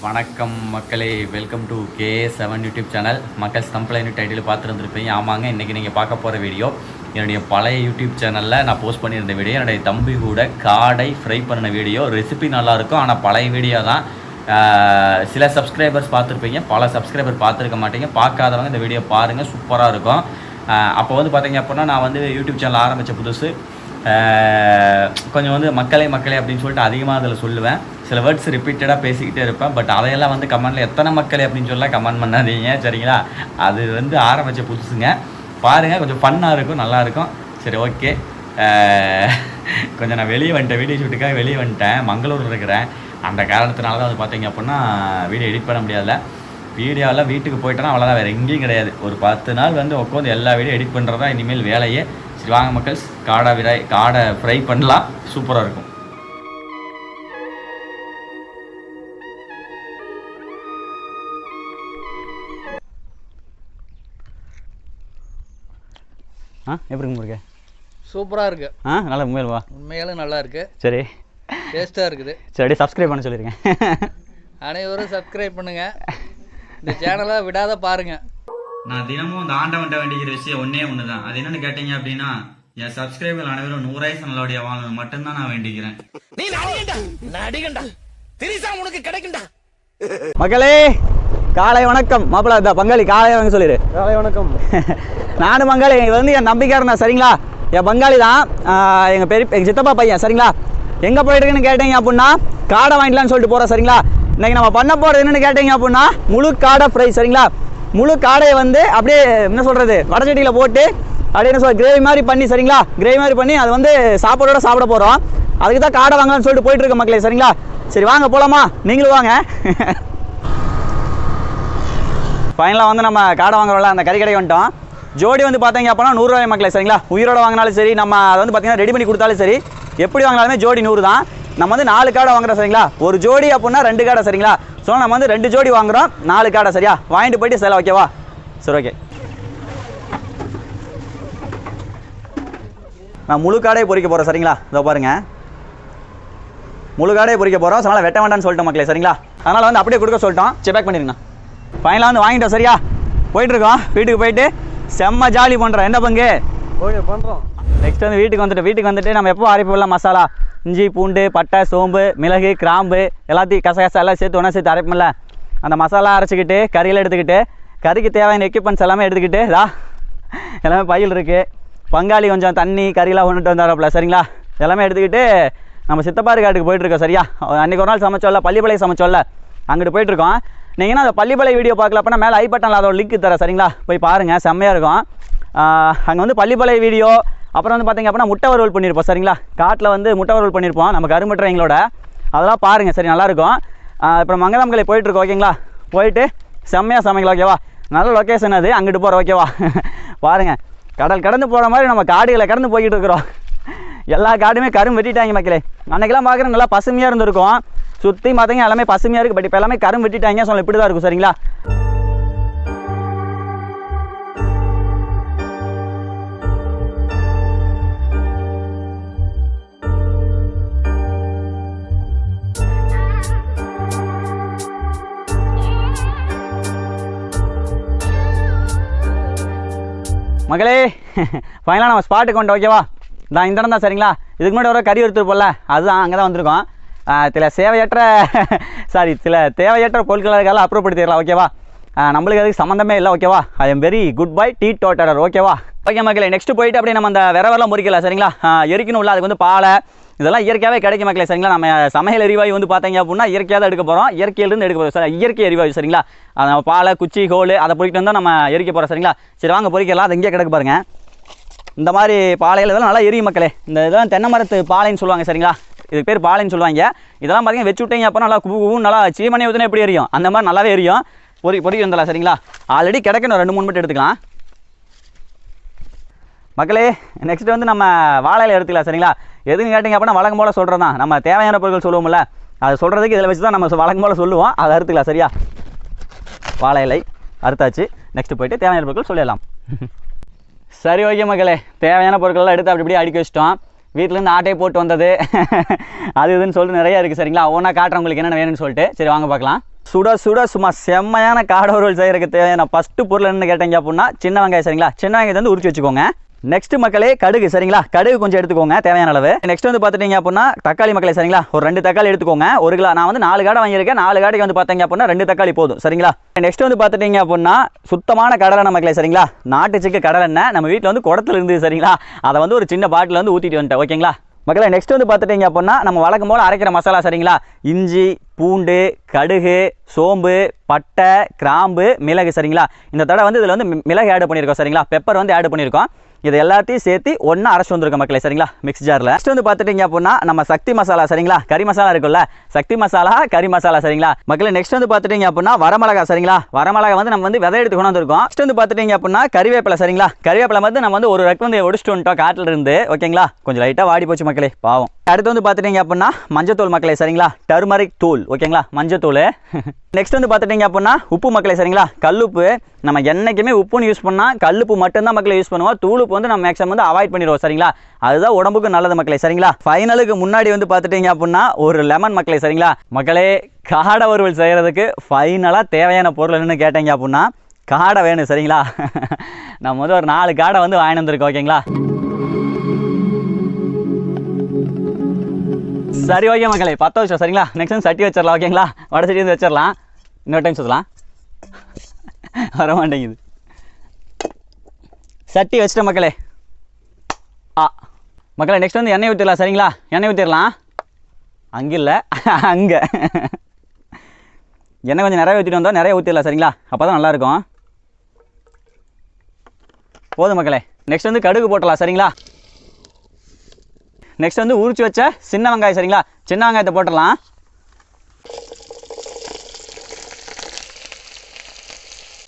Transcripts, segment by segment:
வணக்கம் மக்களே, welcome to KA7 YouTube channel. மக்கள் ஸ்டம்ப்லைன் டைட்டில் பார்த்துருந்துருப்பீங்க. ஆமாங்க, இன்றைக்கி நீங்கள் பார்க்க போகிற வீடியோ என்னுடைய பழைய யூடியூப் சேனலில் நான் போஸ்ட் பண்ணியிருந்த வீடியோ. என்னுடைய தம்பி கூட காடை ஃப்ரை பண்ண வீடியோ. ரெசிபி நல்லாயிருக்கும், ஆனால் பழைய வீடியோ தான். சில சப்ஸ்கிரைபர்ஸ் பார்த்துருப்பீங்க, பல சப்ஸ்கிரைபர் பார்த்துருக்க மாட்டீங்க. பார்க்காதவங்க இந்த வீடியோ பாருங்கள், சூப்பராக இருக்கும். அப்போ வந்து பார்த்தீங்க அப்படின்னா நான் வந்து யூடியூப் சேனல் ஆரம்பித்த புதுசு கொஞ்சம் வந்து மக்களே அப்படின்னு சொல்லிட்டு அதிகமாக அதில் சொல்லுவேன். சில வேர்ட்ஸ் ரிப்பீட்டடாக பேசிக்கிட்டே இருப்பேன். பட் அதையெல்லாம் வந்து கமெண்டில் எத்தனை மக்களே அப்படின்னு சொல்லலாம் கமெண்ட் பண்ணாதீங்க, சரிங்களா? அது வந்து ஆரம்பித்த புதுசுங்க. பாருங்கள், கொஞ்சம் ஃபன்னாக இருக்கும், நல்லாயிருக்கும். சரி, ஓகே. கொஞ்சம் நான் வெளியே வந்துட்டேன், வீடியோ ஷூட்டுக்காக வெளியே வந்துட்டேன். மங்களூரில் இருக்கிறேன். அந்த காரணத்தினால தான் வந்து பார்த்தீங்க அப்படின்னா வீடியோ எடிட் பண்ண முடியாதுல்ல. வீடியோவில் வீட்டுக்கு போயிட்டேன்னா அவ்வளோதான், வேறு எங்கேயும் கிடையாது. ஒரு 10 நாள் வந்து உட்காந்து எல்லா வீடியோ எடிட் பண்ணுறதா இனிமேல் வேலையே. சரி வாங்க மக்கள், காடை ஃப்ரை பண்ணலாம், சூப்பராக இருக்கும். எப்படி இருக்கு? சூப்பராக இருக்கு. நல்லா உண்மையில்வா? உண்மையாலும் நல்லா இருக்கு. சரி, டேஸ்ட்டாக இருக்குது. சரி, சப்ஸ்கிரைப் பண்ண சொல்லியிருக்கேன். அனைவரும் சப்ஸ்கிரைப் பண்ணுங்க, இந்த சேனலை விடாத பாருங்க. நான் தினமும் இந்த ஆண்டவன்ட்ட வேண்டிக்கிற விஷயம் ஒன்று தான். அது என்னன்னு கேட்டீங்க அப்படின்னா, என் சப்ஸ்கிரைபர் அனைவரும் 100 வயசு நல்லபடியா வாழணும் மட்டும்தான் நான் வேண்டிக்கிறேன். மக்களே, காலை வணக்கம். மாப்பிள்ள பங்காளி காலை வாங்க சொல்லிடு. காலை வணக்கம். நானும் பங்காளி, இது வந்து என் நம்பிக்கையாரன் தான், சரிங்களா? என் பங்காளி தான், எங்கள் சித்தப்பா பையன், சரிங்களா? எங்கே போயிட்டுருக்குன்னு கேட்டீங்க அப்படின்னா காடை வாங்கிக்கலான்னு சொல்லிட்டு போகிறோம், சரிங்களா? இன்றைக்கி நம்ம பண்ண போகிறது என்னென்னு கேட்டீங்க அப்படின்னா முழு காடை ஃப்ரை, சரிங்களா? முழு காடையை வந்து அப்படியே என்ன சொல்கிறது, வடச்சட்டியில் போட்டு அப்படியே என்ன சொல்ற கிரேவி மாதிரி பண்ணி, சரிங்களா? கிரேவி மாதிரி பண்ணி அது வந்து சாப்பாடோட சாப்பிட போகிறோம். அதுக்கு தான் காடை வாங்கலாம்னு சொல்லிட்டு போயிட்டுருக்க மக்களே, சரிங்களா? சரி வாங்க போகலாமா? நீங்களும் வாங்க. ஃபைனலாக வந்து நம்ம காடை வாங்குறோம்ல, அந்த கறி கடை வந்துட்டோம். ஜோடி வந்து பார்த்தீங்க அப்படின்னா 100 ரூபாய் மக்களே, சரிங்களா? உயிரோட வாங்கினாலும் சரி, நம்ம அதை வந்து பார்த்தீங்கன்னா ரெடி பண்ணி கொடுத்தாலும் சரி, எப்படி வாங்கினாலுமே ஜோடி 100 தான். நம்ம வந்து 4 காடை வாங்குறோம், சரிங்களா? ஒரு ஜோடி அப்படின்னா 2 காடை, சரிங்களா? ஸோ நம்ம வந்து 2 ஜோடி வாங்குறோம், 4 காடை, சரியா? வாங்கிட்டு போயிட்டு செல, ஓகேவா? சரி, ஓகே. நான் முழு காடையை பொறிக்க போகிறேன், சரிங்களா? இதோ பாருங்கள், முழு காடையை பொறிக்க போகிறோம். அதனால் வெட்ட வேண்டாம்னு சொல்லிட்டோம் மக்களே, சரிங்களா? அதனால் வந்து அப்படியே கொடுக்க சொல்லிட்டோம். செக் பேக் பண்ணிடுங்க. ஃபைனலாக வந்து வாங்கிட்டோம், சரியா? போயிட்டுருக்கோம். வீட்டுக்கு போயிட்டு செம்ம ஜாலி பண்ணுறோம். என்ன பங்கு? ஓகே, பண்ணுறோம். நெக்ஸ்ட் வந்து வீட்டுக்கு வந்துட்டு நம்ம எப்போ அரைப்போம்ல மசாலா, இஞ்சி பூண்டு பட்டை சோம்பு மிளகு கிராம்பு எல்லாத்தையும் கசகசா எல்லாம் சேர்த்து ஒன்றா சேர்த்து அரைப்போம்ல, அந்த மசாலா அரைச்சிக்கிட்டு கறியில் எடுத்துக்கிட்டு கறிக்கு தேவையான எக்யூப்மெண்ட்ஸ் எல்லாமே எடுத்துக்கிட்டு எல்லாமே பையில் இருக்குது. பங்காளி கொஞ்சம் தண்ணி கறியெல்லாம் கொண்டுட்டு வந்தாரப்பில், சரிங்களா? எல்லாமே எடுத்துக்கிட்டு நம்ம சித்தப்பாரு காட்டுக்கு போயிட்டுருக்கோம், சரியா? அன்றைக்கி ஒரு நாள் சமைச்சோம்ல, பள்ளிப்பாளையம் சமைச்சோம்ல, அங்கிட்டு போயிட்டுருக்கோம். நீங்கன்னா அந்த பள்ளிப்பாளையம் வீடியோ பார்க்கல அப்படின்னா மேலே ஐ பட்டனில் அதோட லிங்க் தரேன், சரிங்களா? போய் பாருங்கள், செம்மையாக இருக்கும். அங்கே வந்து பள்ளிப்பாளையம் வீடியோ, அப்புறம் வந்து பார்த்திங்க அப்படின்னா முட்டை வறுவல் பண்ணியிருப்போம், சரிங்களா? காட்டில் வந்து முட்டை வறுவல் பண்ணியிருப்போம் நம்ம கரும்பற்ற எங்களோட, அதெல்லாம் பாருங்கள், சரி, நல்லாயிருக்கும். அப்புறம் மங்கதாமலை போயிட்டுருக்கோம், ஓகேங்களா? போயிட்டு செம்மையாக சமைக்கலாம், ஓகேவா? நல்ல லொக்கேஷன் அது, அங்கிட்டு போகிறோம், ஓகேவா? பாருங்கள், கடல் கடந்து போகிற மாதிரி நம்ம காடுகளை கடந்து போய்கிட்டு இருக்கிறோம். எல்லா காடுமே கரும் வெட்டிட்டாங்க மக்களே. அன்றைக்கெல்லாம் பார்க்குற நல்லா பசுமையாக இருந்திருக்கும், சுற்றி பார்த்தீங்க எல்லாமே பசுமையாக இருக்குது. பட் இப்போ எல்லாமே கரும் வெட்டிட்டாங்க, சொல்ல இப்படி தான் இருக்கும், சரிங்களா? மக்களே, ஃபைனலாக நம்ம ஸ்பாட்டுக்கு வந்துட்டு, ஓகேவா? நான் இந்த இடம் தான், சரிங்களா? இதுக்கு முன்னாடி ஒரு கறி எடுத்துருப்போம்ல, அதுதான் அங்கே தான் வந்திருக்கோம். சில தேவையற்ற பொருட்களுக்கெல்லாம் அப்புறப்படுத்திடலாம், ஓகேவா? நம்மளுக்கு அதுக்கு சம்மந்தமே இல்லை, ஓகேவா? I am very good bye tea டோட்டர், ஓகேவா? ஓகே மக்களே, நெக்ஸ்ட் போயிட்டு அப்படியே நம்ம அந்த விரவெல்லாம் முறிக்கல, சரிங்களா? எரிக்கணும்ல, அதுக்கு வந்து பாலை இதெல்லாம் இயற்கையாகவே கிடைக்கும் மக்களே, சரிங்களா? நம்ம சமையல் எரிவாயு வந்து பார்த்தீங்க அப்படின்னா இயற்கையாக தான் எடுக்க போகிறோம், இயற்கையிலேருந்து எடுக்க போகிறோம், சார், இயற்கை எரிவாயு, சரிங்களா? நம்ம பாலை குச்சி ஹோல் அதை பொறிக்கிட்டு வந்தால் நம்ம எரிக்க போகிறோம், சரிங்களா? சரி வாங்க பொறிக்கலாம். அது இங்கே கிடக்கு பாருங்கள், இந்த மாதிரி பாலைகள் இதெல்லாம் நல்லா எரியும் மக்களே. இந்த இதெல்லாம் தென்னை மரத்து பாலைன்னு சொல்லுவாங்க, சரிங்களா? இதுக்கு பேர் பாலைன்னு சொல்லுவாங்க. இதெல்லாம் பார்த்தீங்கன்னா வச்சு விட்டீங்க அப்போ நல்லா குபுவும் நல்லா சீமனே ஊற்றினா எப்படி எரியும், அந்த மாதிரி நல்லாவே எரியும். பொறிக்க வந்துடலாம், சரிங்களா? ஆல்ரெடி கிடைக்கணும், 2-3 மட்டும் எடுத்துக்கலாம் மக்களே. நெக்ஸ்ட் வந்து நம்ம வாழையில எடுத்துக்கலாம், சரிங்களா? எதுன்னு கேட்டிங்க அப்படின்னா வழக்கம் போல் சொல்கிறது தான். நம்ம தேவையான பொருட்கள் சொல்லுவோம்ல, அது சொல்கிறதுக்கு இதில் வச்சு தான் நம்ம வழக்கம் போல் சொல்லுவோம். அதை அறுத்துக்கலாம், சரியா? வாழை இலை அறுத்தாச்சு. நெக்ஸ்ட்டு போயிட்டு தேவையான பொருட்கள் சொல்லிடலாம். சரி, ஓகே மக்களே, தேவையான பொருட்கள்லாம் எடுத்து அப்படி இப்படி அடுக்கி வச்சிட்டோம். வீட்டிலேருந்து ஆட்டையை போட்டு வந்தது அது இதுன்னு சொல்லிட்டு நிறைய இருக்குது சரிங்களா. ஒவ்வொன்றா காட்டுறேன் உங்களுக்கு என்னென்ன வேணும்னு சொல்லிட்டு. சரி வாங்க பார்க்கலாம். சுட சுட சும்மா செம்மையான காடை வறுவல் செய்கிறதுக்கு தேவையான ஃபஸ்ட்டு பொருள் என்னன்னு கேட்டீங்க அப்படின்னா சின்ன வெங்காயம் சரிங்களா. சின்ன வெங்காயத்தை வந்து உரிச்சு வச்சுக்கோங்க. நெக்ஸ்ட் மக்களே கடுகு சரிங்களா. கடுகு கொஞ்சம் எடுத்துக்கோங்க தேவையான அளவு. நெக்ஸ்ட் வந்து பார்த்துட்டீங்க அப்படின்னா தக்காளி மக்களே சரிங்களா. ஒரு 2 தக்காளி எடுத்துக்கோங்க. 1 கிலோ நான் வந்து 4 காடை வாங்கியிருக்கேன். 4 காடைக்கு வந்து பார்த்தீங்க அப்படின்னா 2 தக்காளி போதும் சரிங்களா. நெக்ஸ்ட் வந்து பார்த்துட்டீங்க அப்படின்னா சுத்தமான கடலை மக்களே சரிங்களா. நாட்டு சிக்கு கடலை எண்ணெய் நம்ம வீட்டில் வந்து குடத்துல இருந்து சரிங்களா. அதை வந்து ஒரு சின்ன பாட்டில் வந்து ஊற்றிட்டு வந்துட்டேன் ஓகேங்களா. மக்களே நெக்ஸ்ட் வந்து பார்த்துட்டீங்க அப்படின்னா நம்ம வழக்கம் போல் அரைக்கிற மசாலா சரிங்களா. இஞ்சி பூண்டு கடுகு சோம்பு பட்டை கிராம்பு மிளகு சரிங்களா. இந்த தடவை வந்து இதில் வந்து மிளகு ஆட் பண்ணியிருக்கோம் சரிங்களா. பெப்பர் வந்து ஆட் பண்ணியிருக்கோம். இது எல்லாத்தையும் சேர்த்து ஒன்றா அரைச்சி வந்துருக்கோம் மக்களே சரிங்களா மிக்ஸ் ஜாரில். நெக்ஸ்ட் வந்து பார்த்துட்டீங்க அப்படின்னா நம்ம சக்தி மசாலா சரிங்களா. கறி மசாலா இருக்குல்ல சக்தி மசாலா கறி மசாலா சரிங்களா மக்களே. நெக்ஸ்ட் வந்து பார்த்துட்டீங்க அப்படின்னா வரமிளகா சரிங்களா. வரமிளகா வந்து நம்ம வந்து விதை எடுத்து கொண்டு வந்திருக்கோம். நெக்ஸ்ட் வந்து பார்த்துட்டீங்க அப்படின்னா கறிவேப்பிலை சரிங்களா. கறிவேப்பிலை வந்து நம்ம வந்து ஒரு ரெக்கு வந்து ஒடிச்சிட்டு வந்துட்டோம் காட்டில் இருந்து ஓகேங்களா. கொஞ்சம் லைட்டாக வாடி போச்சு மக்களே பாவம். அடுத்து வந்து பார்த்துட்டீங்க அப்படின்னா மஞ்சத்தூள் மக்களே சரிங்களா. டர்மரிக் தூள் ஓகேங்களா மஞ்சத்தூள். நெக்ஸ்ட் வந்து பார்த்துட்டீங்க அப்படின்னா உப்பு மக்களே சரிங்களா. கல்லுப்பு நம்ம என்றைக்குமே உப்புன்னு யூஸ் பண்ணால் கல்லுப்பு மட்டும்தான் மக்களே யூஸ் பண்ணுவோம். தூளுப்பு வந்து நம்ம மேக்ஸிமம் வந்து அவாய்ட் பண்ணிடுவோம் சரிங்களா. அதுதான் உடம்புக்கு நல்லது மக்களே சரிங்களா. ஃபைனலுக்கு முன்னாடி வந்து பார்த்துட்டீங்க அப்படின்னா ஒரு லெமன் மக்களே சரிங்களா. மக்களே காடை வறுவல் செய்கிறதுக்கு ஃபைனலாக தேவையான பொருள் என்னன்னு கேட்டீங்க அப்படின்னா காடை வேணும் சரிங்களா. நம்ம வந்து ஒரு 4 காடை வந்து வாங்கி வந்திருக்கோம் ஓகேங்களா. சரி ஓகே மக்களே 10 வருஷம் சரிங்களா. நெக்ஸ்ட் வந்து சட்டி வச்சிடலாம் ஓகேங்களா. வடை சட்டி வந்து வச்சிடலாம். இன்னொரு டைம் சொல்லலாம் வர மாட்டேங்குது. சட்டி வச்சிட்டேன் மக்களே. மக்களே நெக்ஸ்ட் வந்து எண்ணெய் ஊற்றிடலாம் சரிங்களா. எண்ணெய் ஊற்றிடலாம். அங்கே இல்லை அங்கே எண்ணெய் கொஞ்சம் நிறைய ஊற்றிட்டு வந்தோம். நிறைய ஊற்றிடலாம் சரிங்களா. அப்போ தான் நல்லாயிருக்கும். போதும் மக்களே. நெக்ஸ்ட் வந்து கடுகு போட்டலாம் சரிங்களா. நெக்ஸ்ட் வந்து உரிச்சு வச்ச சின்ன வெங்காயம் சரிங்களா. சின்ன வெங்காயத்தை போட்டுடலாம்.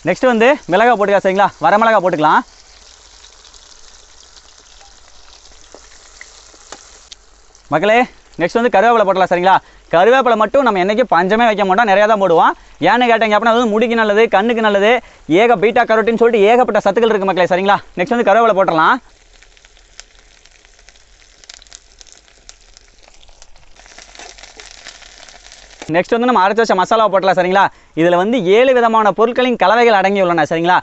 நெக்ஸ்ட் வந்து மிளகாய் போட்டுக்கலாம் சரிங்களா. வரமிளகா போட்டுக்கலாம். மக்களே நெக்ஸ்ட் வந்து கருவேப்பிலை போட்டலாம் சரிங்களா. கருவேப்பிலை மட்டும் நம்ம என்றைக்கும் பஞ்சமே வைக்க மாட்டோம். நிறையா தான் போடுவோம். ஏன்னு கேட்டீங்க அப்படின்னா அது வந்து முடிக்கு நல்லது கண்ணுக்கு நல்லது பீட்டா கரோட்டின்னு சொல்லிட்டு ஏகப்பட்ட சத்துக்கள் இருக்குது மக்களே சரிங்களா. நெக்ஸ்ட் வந்து கருவேப்பிலை போட்டுடலாம். நெக்ஸ்ட் வந்து நம்ம அரைச்சி வச்ச மசாலாவை போட்டலாம் சரிங்களா. இதில் வந்து 7 விதமான பொருட்களின் கலவைகள் அடங்கி உள்ளன சரிங்களா.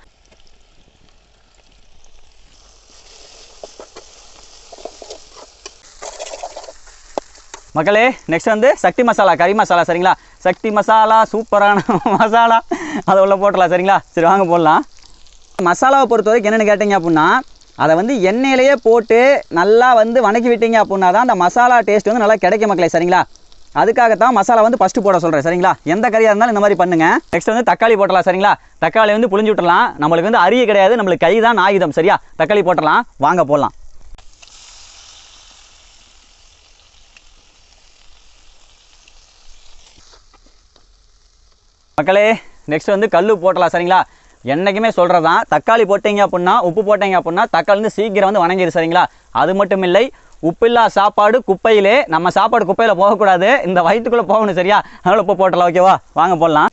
மக்களே நெக்ஸ்ட் வந்து சக்தி மசாலா கறி மசாலா சரிங்களா. சக்தி மசாலா சூப்பரான மசாலா அதை உள்ள போட்டலாம் சரிங்களா. சரி வாங்க போடலாம். மசாலாவை பொறுத்த வரைக்கும் என்னென்னு கேட்டிங்க அப்படின்னா அதை வந்து எண்ணெயிலேயே போட்டு நல்லா வந்து வணக்கி விட்டீங்க அப்படின்னா தான் அந்த மசாலா டேஸ்ட் வந்து நல்லா கிடைக்கும் மக்களே சரிங்களா. அதுக்காகத்தான் மசாலா வந்து ஃபஸ்ட்டு போட சொல்கிறேன் சரிங்களா. எந்த கறியாக இருந்தாலும் இந்த மாதிரி பண்ணுங்க. நெக்ஸ்ட் வந்து தக்காளி போட்டலாம் சரிங்களா. தக்காளி வந்து புளிஞ்சு விட்டுறலாம். நம்மளுக்கு வந்து அரிய கிடையாது, நம்மளுக்கு கை தான் ஆயுதம் சரியா. தக்காளி போட்டுடலாம். வாங்க போடலாம். மக்களே நெக்ஸ்ட் வந்து கல் போட்டலாம் சரிங்களா. என்றைக்குமே சொல்கிறதான் தக்காளி போட்டீங்க அப்படின்னா உப்பு போட்டீங்க அப்படின்னா தக்காளி வந்து சீக்கிரம் வந்து வணங்கிடு சரிங்களா. அது மட்டும் இல்லை உப்பில்லா சாப்பாடு குப்பையிலே நம்ம சாப்பாடு குப்பையில் போகக்கூடாது, இந்த வயிற்றுக்குள்ளே போகணும் சரியா. அதனால் உப்பு போட்டலாம் ஓகேவா. வாங்க போடலாம்.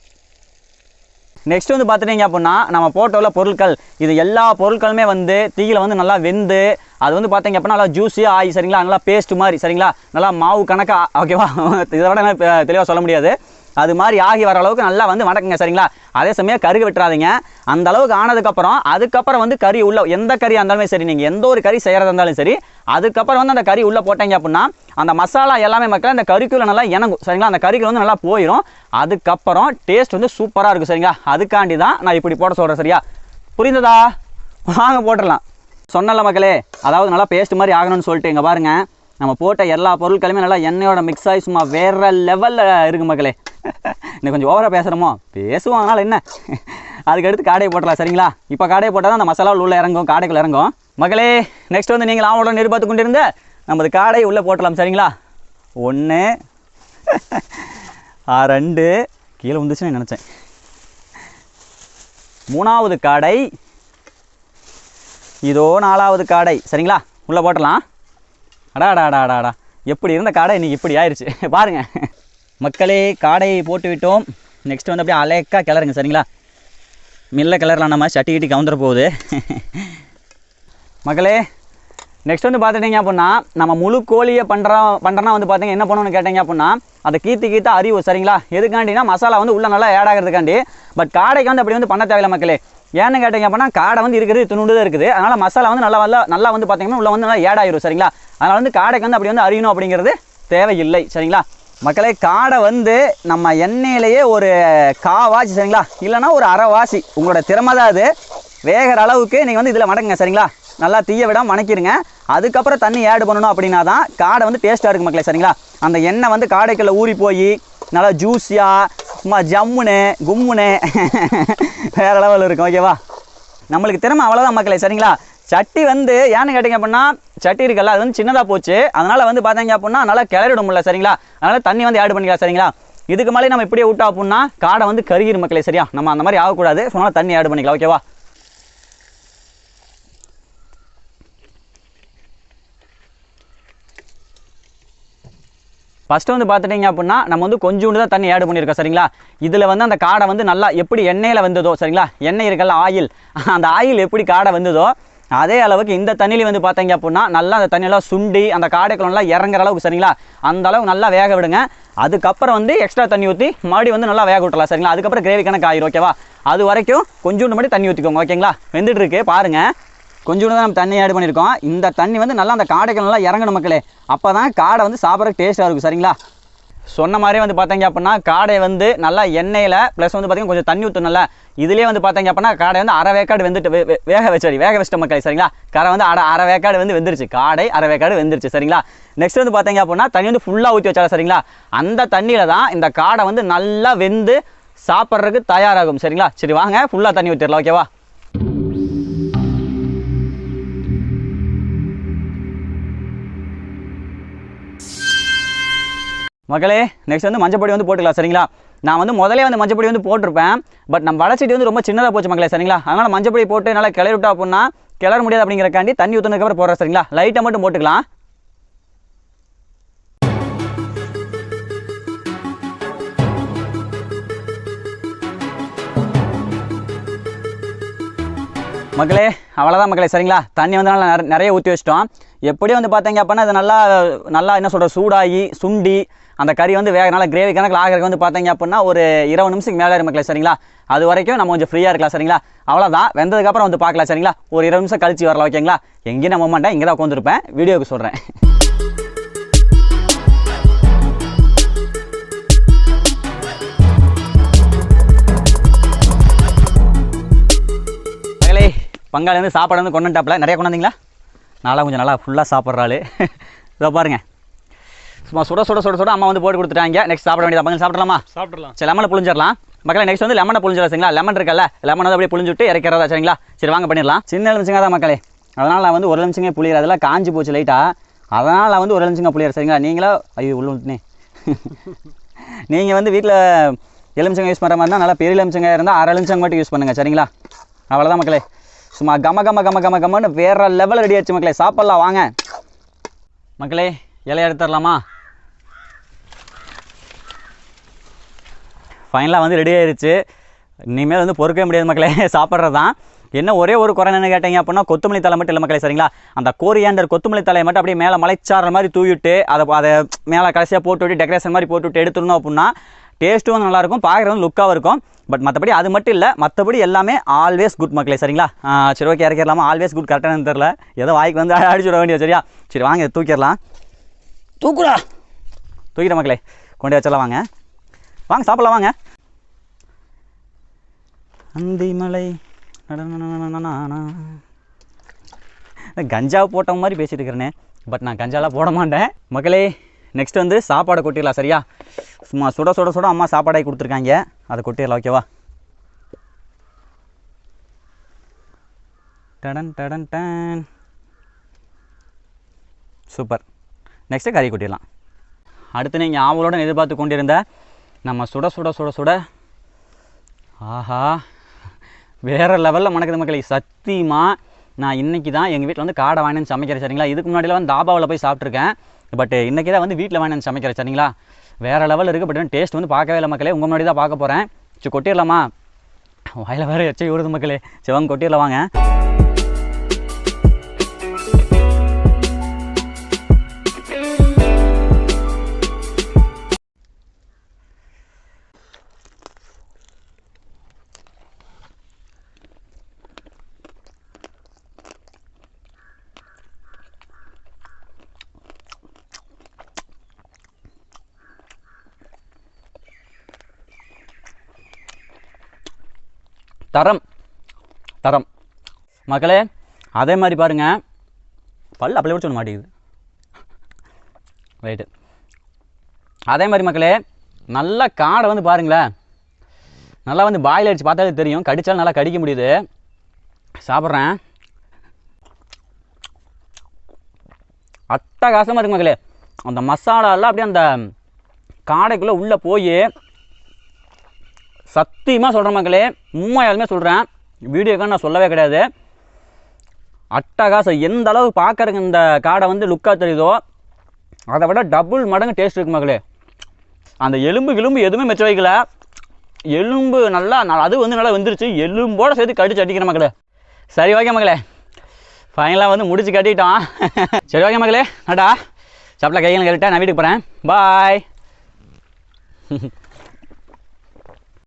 நெக்ஸ்ட் வந்து பார்த்துட்டீங்க அப்படின்னா நம்ம போட்டோல பொருட்கள் இது எல்லா பொருட்களுமே வந்து தீயில வந்து நல்லா வெந்து அது வந்து பார்த்தீங்க அப்படின்னா நல்லா ஜூஸியாக ஆகி சரிங்களா. நல்லா பேஸ்ட் மாதிரி சரிங்களா. நல்லா மாவு கணக்காக ஓகேவா. இதை விட தெளிவாக சொல்ல முடியாது. அது மாதிரி ஆகி வர அளவுக்கு நல்லா வந்து வணக்குங்க சரிங்களா. அதே சமயம் கருகு விட்டுறாதீங்க. அந்த அளவுக்கு ஆனதுக்கப்புறம் அதுக்கப்புறம் வந்து கறி உள்ள எந்த கறியாக இருந்தாலுமே சரி நீங்கள் எந்த ஒரு கறி செய்கிறதா இருந்தாலும் சரி அதுக்கப்புறம் வந்து அந்த கறி உள்ளே போட்டீங்க அப்படின்னா அந்த மசாலா எல்லாமே மக்கள் அந்த கறிக்குள்ளே நல்லா இணங்கும் சரிங்களா. அந்த கறிக்குள்ள வந்து நல்லா போயிடும். அதுக்கப்புறம் டேஸ்ட் வந்து சூப்பராக இருக்கும் சரிங்களா. அதுக்காண்டி தான் நான் இப்படி போட சொல்கிறேன் சரியா. புரிந்ததா? வாங்க போட்டுடலாம். சொன்னல மக்களே, அதாவது நல்லா பேஸ்ட் மாதிரி ஆகணும்னு சொல்லிட்டு இங்கே பாருங்கள் நம்ம போட்ட எல்லா பொருட்களுமே நல்லா எண்ணெயோட மிக்ஸ் ஆகி சும்மா வேறு லெவலில் இருக்குது மக்களே. இன்னும் கொஞ்சம் ஓவராக பேசுகிறோமோ பேசுவோம், அதனால் என்ன. அதுக்கடுத்து காடையை போட்டலாம் சரிங்களா. இப்போ காடையை போட்டால் தான் அந்த மசாலா உள்ளே இறங்கும், காடைக்குள்ளே இறங்கும் மக்களே. நெக்ஸ்ட் வந்து நீங்கள் ஆவலோட எதிர்பார்த்து கொண்டு இருந்த நமது காடையை உள்ளே போட்டலாம் சரிங்களா. 1 2 கீழே வந்துச்சுன்னு நினச்சேன். 3வது காடை, இதோ 4வது காடை சரிங்களா. உள்ளே போட்டலாம். அடாடாடாடாடா எப்படி இருந்த காடை இன்றைக்கி இப்படி ஆயிடுச்சு பாருங்கள் மக்களே. காடையை போட்டு விட்டோம். நெக்ஸ்ட் வந்து அப்படியே அலைக்கா கிளறுங்க சரிங்களா. மில்ல கிளறலாம், நம்ம சட்டி கிட்டி கவுந்துட போகுது மக்களே. நெக்ஸ்ட் வந்து பார்த்துட்டிங்க அப்படின்னா நம்ம முழு கோழியை பண்ணுறோன்னா வந்து பார்த்தீங்க என்ன பண்ணணும்னு கேட்டிங்க அப்படின்னா அதை கீத்து அறிவு சரிங்களா. எதுக்காண்டினா மசாலா வந்து உள்ளே நல்லா ஆட் ஆகிறதுக்காண்டி. பட் காடைக்கு வந்து அப்படி வந்து பண்ண தேவையில்லை மக்களே. ஏன்னு கேட்டிங்க அப்படின்னா காடை வந்து இருக்கிறது துணுண்டு தான் இருக்குது. அதனால் மசாலா வந்து நல்லா வந்து பார்த்தீங்கன்னா உள்ளே வந்து நல்லா ஆட் ஆகிடும் சரிங்களா. அதனால் வந்து காடைக்கு வந்து அப்படி வந்து அறியணும் அப்படிங்கிறது தேவையில்லை சரிங்களா. மக்களே காடை வந்து நம்ம எண்ணெயிலேயே ஒரு காவாசி சரிங்களா, இல்லைனா ஒரு அரைவாசி உங்களோட திறமை தான் அது. வேகிற அளவுக்கு நீங்கள் வந்து இதில் வணக்குங்க சரிங்களா. நல்லா தீய விடாமல் வணக்கிடுங்க. அதுக்கப்புறம் தண்ணி ஆட் பண்ணணும் அப்படின்னா தான் காடை வந்து டேஸ்ட்டாக இருக்குது மக்களே சரிங்களா. அந்த எண்ணெய் வந்து காடைக்குள்ள ஊறி போய் நல்லா ஜூஸியாக சும்மா ஜம்முன்னு கும்முன்னு வேறு லெவலில் இருக்கும். ஓகேவா, நம்மளுக்கு திறமை அவ்வளோதான் மக்களே சரிங்களா. சட்டி வந்து ஏன்னு கேட்டிங்க அப்படின்னா சட்டி இருக்குல்ல அது வந்து சின்னதாக போச்சு. அதனால் வந்து பார்த்தீங்க அப்படின்னா நல்லா கிளறிட முடியல சரிங்களா. அதனால் தண்ணி வந்து ஆட் பண்ணிக்கலாம் சரிங்களா. இதுக்கு மேலே நம்ம இப்படியே விட்டோம் அப்படின்னா காடை வந்து கருகிரும் மக்களே சரியா. நம்ம அந்த மாதிரி ஆகக்கூடாது. சொன்னால் தண்ணி ஆட் பண்ணிக்கலாம். ஓகேவா, ஃபஸ்ட்டு வந்து பார்த்துட்டிங்க அப்படின்னா நம்ம வந்து கொஞ்சோண்டு தான் தண்ணி ஆட் பண்ணியிருக்கோம் சரிங்களா. இதில் வந்து அந்த காடை வந்து நல்லா எப்படி எண்ணெயில் வந்ததோ சரிங்களா, எண்ணெய் இருக்கல ஆயில், அந்த ஆயில் எப்படி காடை வந்ததோ அதே அளவுக்கு இந்த தண்ணியில் வந்து பார்த்தீங்க அப்படின்னா நல்லா அந்த தண்ணியெல்லாம் சுண்டி அந்த காடைக்குள்ள நல்லா இறங்குற அளவுக்கு சரிங்களா, அந்த அளவுக்கு நல்லா வேக விடுங்க. அதுக்கப்புறம் வந்து எக்ஸ்ட்ரா தண்ணி ஊற்றி மறுபடியும் வந்து நல்லா வேக விட்டுலாம் சரிங்களா. அதுக்கப்புறம் கிரேவி கணக்கு ஆயிரும். ஓகேவா, அது வரைக்கும் கொஞ்சோண்டு மட்டும் தண்ணி ஊற்றிக்கோங்க. ஓகேங்களா, வெந்துட்டு இருக்கு பாருங்கள். கொஞ்சோண்டு தான் நம்ம தண்ணி ஆட் பண்ணியிருக்கோம். இந்த தண்ணி வந்து நல்லா அந்த காடைக்கு நல்லா இறங்கணும் மக்களே. அப்போ தான் காடை வந்து சாப்பிட்றதுக்கு டேஸ்ட்டாக இருக்கும் சரிங்களா. சொன்ன மாதிரியே வந்து பார்த்தீங்க அப்படின்னா காடை வந்து நல்லா எண்ணெயில் ப்ளஸ் வந்து பார்த்தீங்கன்னா கொஞ்சம் தண்ணி ஊற்றணும்ல. இதுலேயே வந்து பார்த்தீங்க அப்படின்னா காடை வந்து அரை வேக்காடு வெந்துட்டு வேக வச்சிட்ட மக்களே சரிங்களா. காடை வந்து அரை வேக்காடு வந்து வெந்துருச்சு. காடை அரை வேக்காடு வெந்துருச்சு சரிங்களா. நெக்ஸ்ட் வந்து பார்த்தீங்க அப்படின்னா தண்ணி வந்து ஃபுல்லாக ஊற்றி வச்சாலும் சரிங்களா. அந்த தண்ணியில் தான் இந்த காடை வந்து நல்லா வெந்து சாப்பிட்றதுக்கு தயாராகும் சரிங்களா. சரி வாங்க ஃபுல்லாக தண்ணி ஊற்றிடலாம். ஓகேவா, மக்களே நெக்ஸ்ட் வந்து மஞ்சப்பொடி வந்து போட்டுக்கலாம் சரிங்களா. நான் வந்து முதலே வந்து மஞ்சப்பொடி வந்து போட்டிருப்பேன். பட் நம்ம வடச்சட்டி வந்து ரொம்ப சின்னதாக போச்சு மக்களே சரிங்களா. அதனால் மஞ்சப்பொடி போட்டு நல்லா கிளறி விட்டா அப்படின்னா கிளற முடியாது அப்படிங்கிறக்காண்டி தண்ணி ஊற்றினதுக்கப்புறம் போடுறேன் சரிங்களா. லைட்டாக மட்டும் போட்டுக்கலாம். மக்களே அவ்வளோதான் மக்களே சரிங்களா. தண்ணி வந்து நல்லா நிறைய ஊற்றி வச்சிட்டோம். எப்படியும் வந்து பார்த்தீங்க அப்படின்னா அது நல்லா என்ன சொல்கிற சூடாகி சுண்டி அந்த கறி வந்து வேக நல்லா கிரேவி கணக்கில் ஆகிறதுக்கு வந்து பார்த்தீங்க அப்படின்னா ஒரு 20 நிமிஷத்துக்கு மேலே மக்களே சரிங்களா. அது வரைக்கும் நம்ம கொஞ்சம் ஃப்ரீயாக இருக்கலாம் சரிங்களா. அவ்வளோதான், வெந்ததுக்கப்புறம் வந்து பார்க்கலாம் சரிங்களா. ஒரு 20 நிமிஷம் கழிச்சு வரலாம். ஓகேங்களா, எங்கேயும் நம்ம மாட்டேன், இங்கே தான் உட்காந்துருப்பேன், வீடியோவுக்கு சொல்கிறேன். மக்களே பங்காளி வந்து சாப்பாடு வந்து கொண்டுட்டாப்பில் நிறைய கொண்டாந்தீங்களா. நாளாக கொஞ்சம் நல்லா ஃபுல்லாக சாப்பிட்றாள். இதோ பாருங்க சும்மா சுட அம்மா வந்து போட்டு கொடுத்துட்டாங்க. நெக்ஸ்ட் சாப்பிட வேண்டியது பங்காளி சாப்பிடலாமா? சாப்பிடலாம். சரி லெமனை புளிஞ்சிடலாம் மக்களே. நெக்ஸ்ட் வந்து லெமனை புளிஞ்சிடலாம் சரிங்களா. லெமன் இருக்கல லெமன் வந்து அப்படியே புளிஞ்சுட்டு இறக்கிறதா சரிங்களா. சரி வாங்க பண்ணிடலாம். சின்ன எலுமிச்சங்க தான் மக்களே. அதனால் நான் வந்து ஒரு எலுமிச்சங்க புளியர் அதெல்லாம் காஞ்சி போச்சு லைட்டாக. அதனால் நான் வந்து ஒரு எலுமிச்சங்க புளியர் சரிங்களா. நீங்களா ஐயோ உள்ள வந்துனே நீங்கள் வந்து வீட்டில் எலுமிச்சங்க யூஸ் பண்ணுற மாதிரி இருந்தால் நல்லா பெரிய எலுமிச்சங்க இருந்தால் அரை எலுமிச்சங்க மட்டும் யூஸ் பண்ணுங்கள் சரிங்களா. அவ்வளோதான் மக்களே. சும்மா கம்மன்னு வேறு லெவல் ரெடி ஆச்சு மக்களே. சாப்பிட்லாம் வாங்க மக்களே. இலையை எடுத்துடலாமா? ஃபைனலாக வந்து ரெடி ஆயிடுச்சு. இனிமேல் வந்து பொறுக்கவே முடியாது மக்களே, சாப்பிட்றது தான். என்ன ஒரே ஒரு குறை என்ன கேட்டீங்க அப்படின்னா கொத்தமல்லி தலை மட்டும் இல்லை மக்களே சரிங்களா. அந்த கோரியாண்டர் கொத்தமல்லி தலையை மட்டும் அப்படியே மேலே மலைச்சாற மாதிரி தூவிட்டு அதை மேலே கடைசியாக போட்டுவிட்டு டெக்கரேஷன் மாதிரி போட்டுவிட்டு எடுத்துடணும் அப்படின்னா டேஸ்ட்டும் வந்து நல்லாயிருக்கும், பார்க்குறது லுக்காகவும் இருக்கும். பட் மற்றபடி அது மட்டும் இல்லை, மற்றபடி எல்லாமே ஆல்வேஸ் குட் மக்களே சரிங்களா. சரி ஓகே இறக்கிடலாமா? ஆல்வேஸ் குட் கரெக்டானு தெரில, ஏதோ வாய்க்கு வந்து அடிச்சு விட வேண்டியது சரியா. சரி வாங்க தூக்கிடலாம். தூக்கிட மக்களே கொண்டு வச்சலாம். வாங்க சாப்பிடலாம் வாங்க. அந்திமலை கஞ்சா போட்ட மாதிரி பேசிட்டு இருக்கிறேனே. பட் நான் கஞ்சாலாம் போட மாட்டேன் மக்களே. நெக்ஸ்ட் வந்து சாப்பாடை கொட்டிடலாம் சரியா. சும்மா சுட அம்மா சாப்பாடாகி கொடுத்துருக்காங்க, அதை கொட்டிடலாம். ஓகேவா? Ton super. நெக்ஸ்ட்டு கறி கொட்டிடலாம். அடுத்து நீங்கள் ஆவலோடு எதிர்பார்த்து கொண்டிருந்த நம்ம சுட ஆஹா வேறு லெவலில் மணக்குது மக்களே. சத்தியமாக நான் இன்றைக்கி தான் எங்கள் வீட்டில் வந்து காடை வாங்கினு சமைக்கிறேன் சரிங்களா. இதுக்கு முன்னாடியில் வந்து தாபாவில் போய் சாப்பிட்ருக்கேன். பட் இன்றைக்கி தான் வந்து வீட்டில் வாங்கினு சமைக்கிறேன் சரிங்களா. வேறு லெவல் இருக்குது. பட் டேஸ்ட் வந்து பார்க்கவே இல்லை மக்களே. உங்கள் முன்னாடி தான் பார்க்க போகிறேன். சரி கொட்டிடலாமா? வாயில் வேறு எச்சை ஊறுது மக்களே. சரி வாங்க கொட்டிடலாம் வாங்க. தரம் தரம் மக்களே. அதே மாதிரி பாருங்கள், பல் அப்படியே கூட சொல்ல மாட்டேங்குது. ரைட்டு. அதே மாதிரி மக்களே, நல்லா காடை வந்து பாருங்களேன், நல்லா வந்து பாயில் அடித்து பார்த்தாலே தெரியும், கடித்தாலும் நல்லா கடிக்க முடியுது. சாப்பிட்றேன். அட்டகாசமாக இருக்கு மக்களே. அந்த மசாலாலாம் அப்படியே அந்த காடைக்குள்ளே உள்ளே போய், சத்தியமாக சொல்கிறேன் மக்களே, உண்மையாலுமே சொல்கிறேன், வீடியோக்கான நான் சொல்லவே கிடையாது. அட்டகாசம். எந்த அளவு பார்க்கறதுக்கு இந்த காடை வந்து லுக்காக தெரியுதோ அதை விட டபுள் மடங்கு டேஸ்ட் இருக்கு மக்களே. அந்த எலும்பு எதுவுமே மெச்ச வைக்கல. எலும்பு நல்லா அது வந்து நல்லா வந்துருச்சு. எலும்போடு சேர்த்து கடிச்சு அடிக்கிற மக்களே. சரி ஓகே மக்களே, ஃபைனலாக வந்து முடிச்சு கட்டிட்டோம். சரி ஓகே மக்களே, நடா சாப்பிட கையில் கழிட்டா நான் வீட்டுக்கு போகிறேன். பாய்.